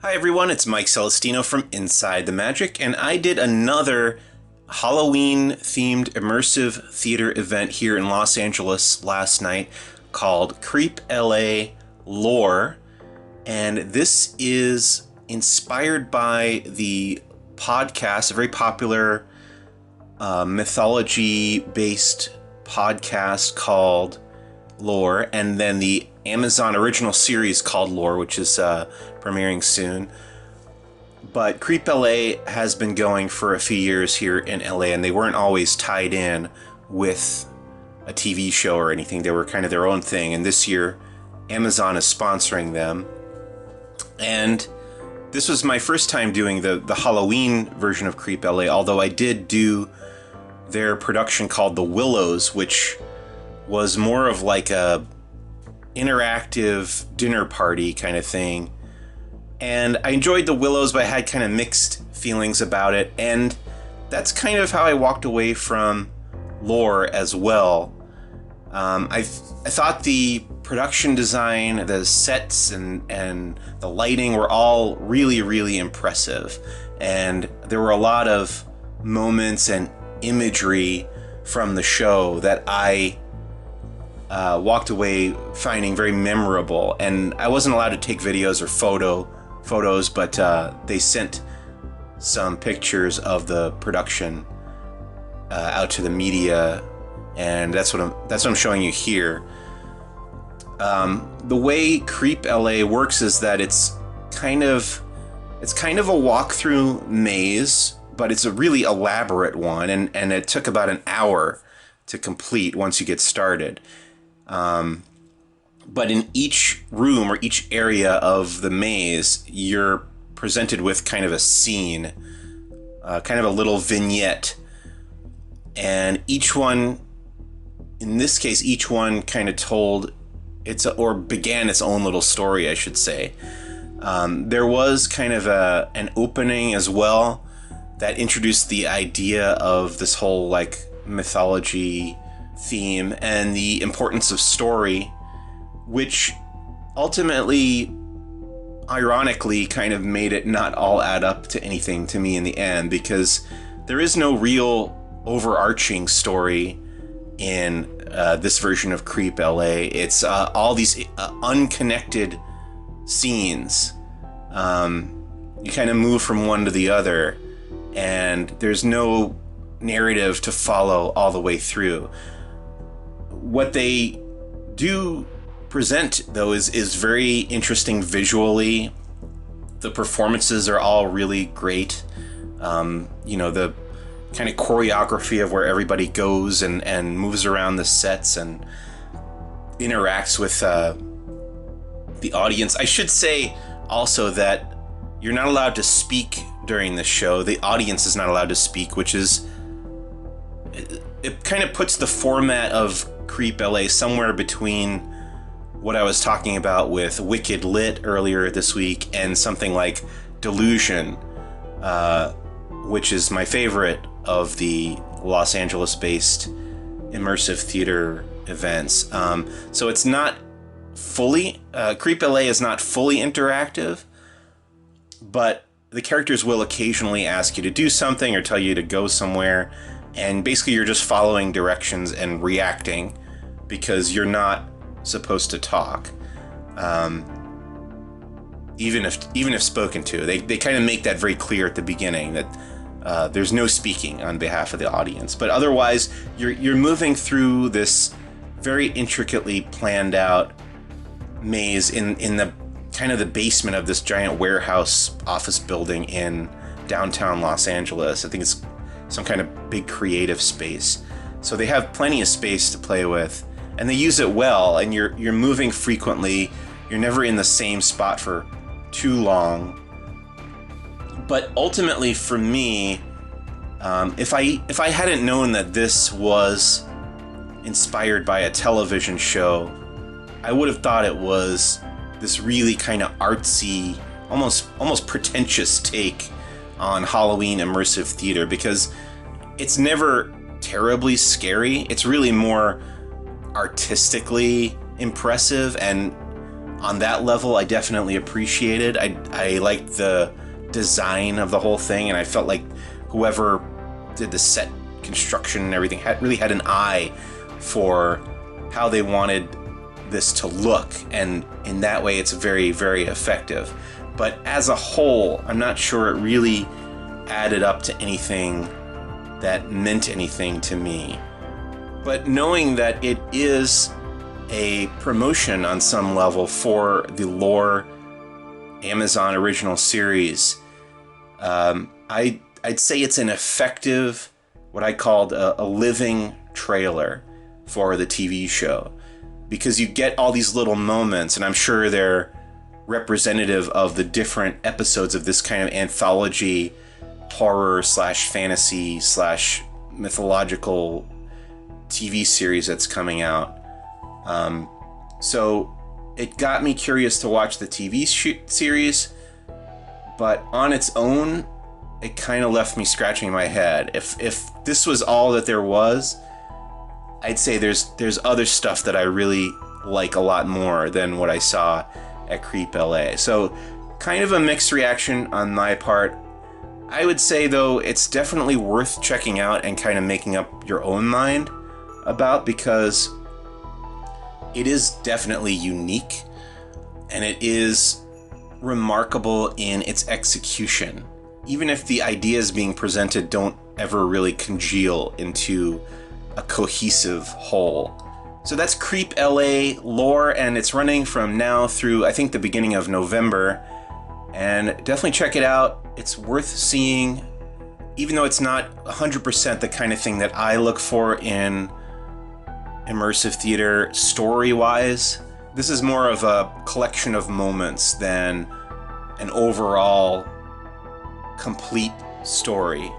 Hi everyone, it's Mike Celestino from Inside the Magic, and I did another Halloween-themed immersive theater event here in Los Angeles last night called Creep LA Lore, and this is inspired by the podcast, a very popular mythology-based podcast called Lore, and then the Amazon original series called Lore, which is premiering soon. But Creep LA has been going for a few years here in LA, and they weren't always tied in with a TV show or anything. They were kind of their own thing, and this year Amazon is sponsoring them. And this was my first time doing the Halloween version of Creep LA, although I did do their production called The Willows, which was more of like a interactive dinner party kind of thing. And I enjoyed The Willows, but I had kind of mixed feelings about it. And that's kind of how I walked away from Lore as well. I thought the production design, the sets, and the lighting were all really, really impressive. And there were a lot of moments and imagery from the show that I walked away finding very memorable. And I wasn't allowed to take videos or photos, but they sent some pictures of the production out to the media, and that's what I'm showing you here. The way Creep LA works is that it's kind of a walkthrough maze, but it's a really elaborate one, and it took about an hour to complete once you get started. But in each room or each area of the maze, you're presented with kind of a scene, kind of a little vignette. And each one, in this case, each one kind of began its own little story, I should say. There was kind of an opening as well that introduced the idea of this whole like mythology theme and the importance of story, which ultimately, ironically, kind of made it not all add up to anything to me in the end, because there is no real overarching story in this version of Creep LA. It's all these unconnected scenes. You kind of move from one to the other, and there's no narrative to follow all the way through. What they do present, though, is very interesting visually. The performances are all really great. The kind of choreography of where everybody goes and moves around the sets and interacts with the audience. I should say also that you're not allowed to speak during the show. The audience is not allowed to speak, which is... It kind of puts the format of Creep LA somewhere between what I was talking about with Wicked Lit earlier this week and something like Delusion, which is my favorite of the Los Angeles-based immersive theater events. So it's not fully... Creep LA is not fully interactive, but the characters will occasionally ask you to do something or tell you to go somewhere, and basically you're just following directions and reacting because you're not supposed to talk, even if spoken to. They kind of make that very clear at the beginning that there's no speaking on behalf of the audience. But otherwise, you're moving through this very intricately planned out maze in the kind of the basement of this giant warehouse office building in downtown Los Angeles. I think it's some kind of big creative space. So they have plenty of space to play with, and they use it well, and you're moving frequently. You're never in the same spot for too long. But ultimately for me, if I hadn't known that this was inspired by a television show, I would have thought it was this really kind of artsy, almost pretentious take on Halloween immersive theater, because it's never terribly scary. It's really more artistically impressive and on that level, I definitely appreciated. I liked the design of the whole thing, and I felt like whoever did the set construction and everything really had an eye for how they wanted this to look, and in that way it's very, very effective. But as a whole, I'm not sure it really added up to anything that meant anything to me. But knowing that it is a promotion on some level for the Lore Amazon original series, I'd say it's an effective, what I called a living trailer for the TV show, because you get all these little moments, and I'm sure they're representative of the different episodes of this kind of anthology horror slash fantasy slash mythological TV series that's coming out. So it got me curious to watch the TV series, but on its own, it kind of left me scratching my head. If this was all that there was, I'd say there's other stuff that I really like a lot more than what I saw at Creep LA. So kind of a mixed reaction on my part. I would say, though, it's definitely worth checking out and kind of making up your own mind about, because it is definitely unique and it is remarkable in its execution, even if the ideas being presented don't ever really congeal into a cohesive whole. So that's Creep LA Lore, and it's running from now through, I think, the beginning of November. And definitely check it out. It's worth seeing, even though it's not 100% the kind of thing that I look for in immersive theater story-wise. This is more of a collection of moments than an overall complete story.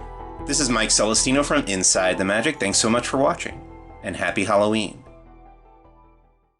This is Mike Celestino from Inside the Magic. Thanks so much for watching, and happy Halloween.